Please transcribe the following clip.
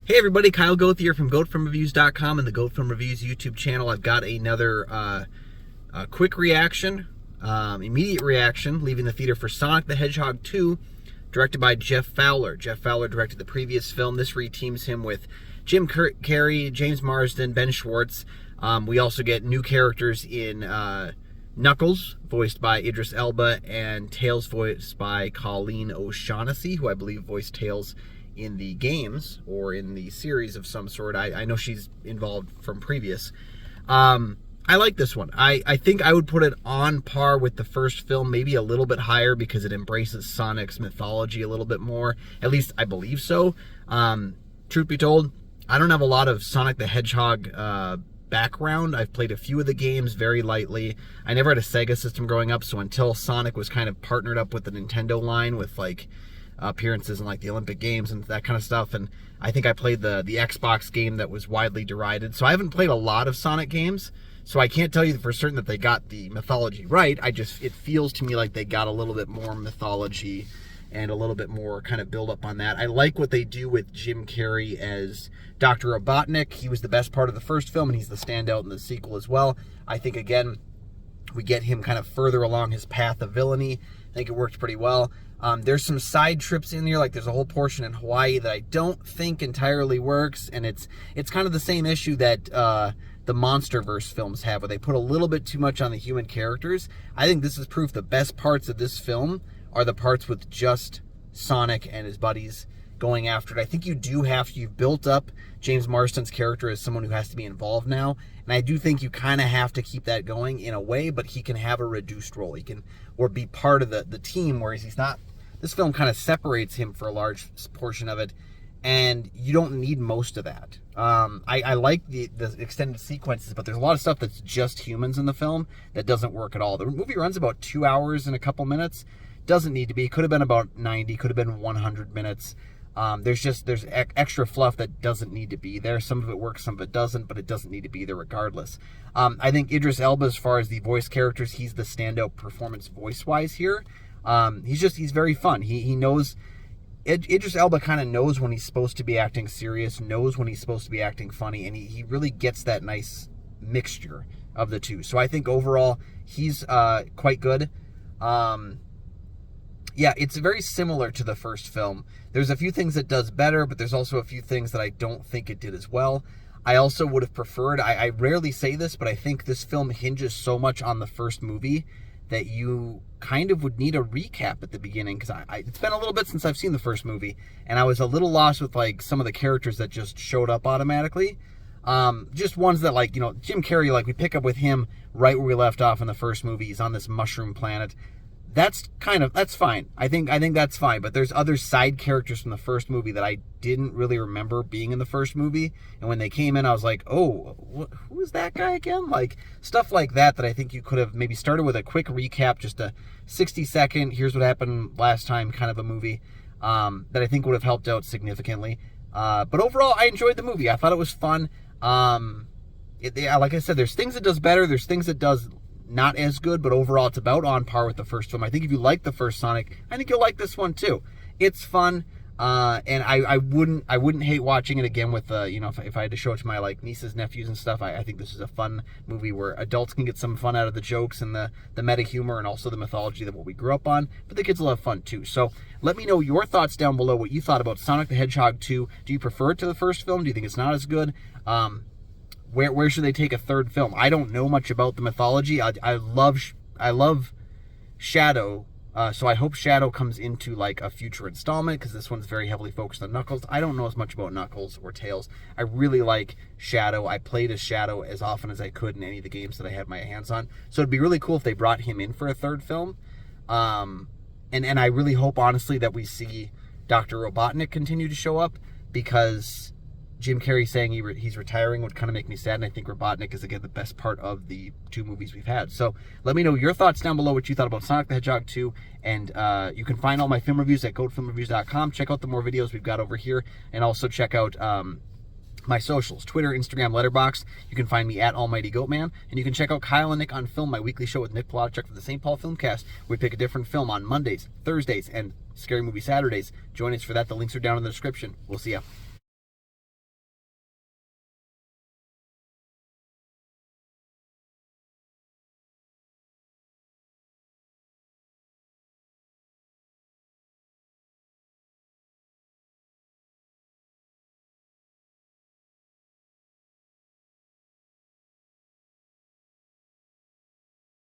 Hey everybody, Kyle Goeth here from GoatFilmReviews.com and the Goat Film Reviews YouTube channel. I've got another quick reaction, immediate reaction, leaving the theater for Sonic the Hedgehog 2, directed by Jeff Fowler. Jeff Fowler directed the previous film. This reteams him with Jim Carrey, James Marsden, Ben Schwartz. We also get new characters in Knuckles, voiced by Idris Elba, and Tails, voiced by Colleen O'Shaughnessy, who I believe voiced Tails in the games or in the series of some sort. I know she's involved from previous. I like this one. I think I would put it on par with the first film, maybe a little bit higher because it embraces Sonic's mythology a little bit more. At least I believe so. Truth be told, I don't have a lot of Sonic the Hedgehog background. I've played a few of the games very lightly. I never had a Sega system growing up, so until Sonic was kind of partnered up with the Nintendo line with like appearances in like the Olympic Games and that kind of stuff, and I think I played the Xbox game that was widely derided. So I haven't played a lot of Sonic games, so I can't tell you for certain that they got the mythology right. It feels to me like they got a little bit more mythology and a little bit more kind of build up on that. I like what they do with Jim Carrey as Dr. Robotnik. He was the best part of the first film, and he's the standout in the sequel as well. I think, again, we get him kind of further along his path of villainy. I think it worked pretty well. There's some side trips in here, like there's a whole portion in Hawaii that I don't think entirely works, and it's kind of the same issue that the MonsterVerse films have, where they put a little bit too much on the human characters. I think this is proof the best parts of this film are the parts with just Sonic and his buddies going after it. I think you've built up James Marsden's character as someone who has to be involved now, and I do think you kind of have to keep that going in a way, but he can have a reduced role. He can, or be part of the team, whereas he's not. This film kind of separates him for a large portion of it, and you don't need most of that. I like the extended sequences, but there's a lot of stuff that's just humans in the film that doesn't work at all. The movie runs about 2 hours and a couple minutes. Doesn't need to be. Could have been about 90, could have been 100 minutes. There's extra fluff that doesn't need to be there. Some of it works, some of it doesn't, but it doesn't need to be there regardless. I think Idris Elba, as far as the voice characters, he's the standout performance voice-wise here. He's very fun. He knows, Idris Elba kind of knows when he's supposed to be acting serious, knows when he's supposed to be acting funny, and he really gets that nice mixture of the two. So I think overall, he's quite good. Yeah, it's very similar to the first film. There's a few things it does better, but there's also a few things that I don't think it did as well. I also would have preferred, I rarely say this, but I think this film hinges so much on the first movie that you kind of would need a recap at the beginning, because it's been a little bit since I've seen the first movie, and I was a little lost with like some of the characters that just showed up automatically. Just ones that, like, you know, Jim Carrey, like we pick up with him right where we left off in the first movie. He's on this mushroom planet. That's fine. I think that's fine. But there's other side characters from the first movie that I didn't really remember being in the first movie. And when they came in, I was like, oh, who is that guy again? Like, stuff like that I think you could have maybe started with a quick recap, just a 60-second, here's what happened last time kind of a movie, that I think would have helped out significantly. But overall, I enjoyed the movie. I thought it was fun. Like I said, there's things it does better. There's things it does not as good, but overall it's about on par with the first film. I think if you like the first Sonic, I think you'll like this one too. It's fun, and I wouldn't hate watching it again with you know, if I had to show it to my like nieces, nephews and stuff. I think this is a fun movie where adults can get some fun out of the jokes and the meta humor and also the mythology that what we grew up on, but the kids will have fun too. So let me know your thoughts down below, what you thought about Sonic the Hedgehog 2. Do you prefer it to the first film? Do you think it's not as good? Where should they take a third film? I don't know much about the mythology. I love Shadow, so I hope Shadow comes into like a future installment, because this one's very heavily focused on Knuckles. I don't know as much about Knuckles or Tails. I really like Shadow. I played as Shadow as often as I could in any of the games that I had my hands on. So it'd be really cool if they brought him in for a third film. And I really hope, honestly, that we see Dr. Robotnik continue to show up, because Jim Carrey saying he's retiring would kind of make me sad, and I think Robotnik is, again, the best part of the two movies we've had. So let me know your thoughts down below, what you thought about Sonic the Hedgehog 2, and you can find all my film reviews at GoatFilmReviews.com. Check out the more videos we've got over here, and also check out my socials, Twitter, Instagram, Letterboxd. You can find me at Almighty Goatman, and you can check out Kyle and Nick on Film, my weekly show with Nick Plotchuk for the St. Paul Filmcast. We pick a different film on Mondays, Thursdays, and Scary Movie Saturdays. Join us for that. The links are down in the description. We'll see ya.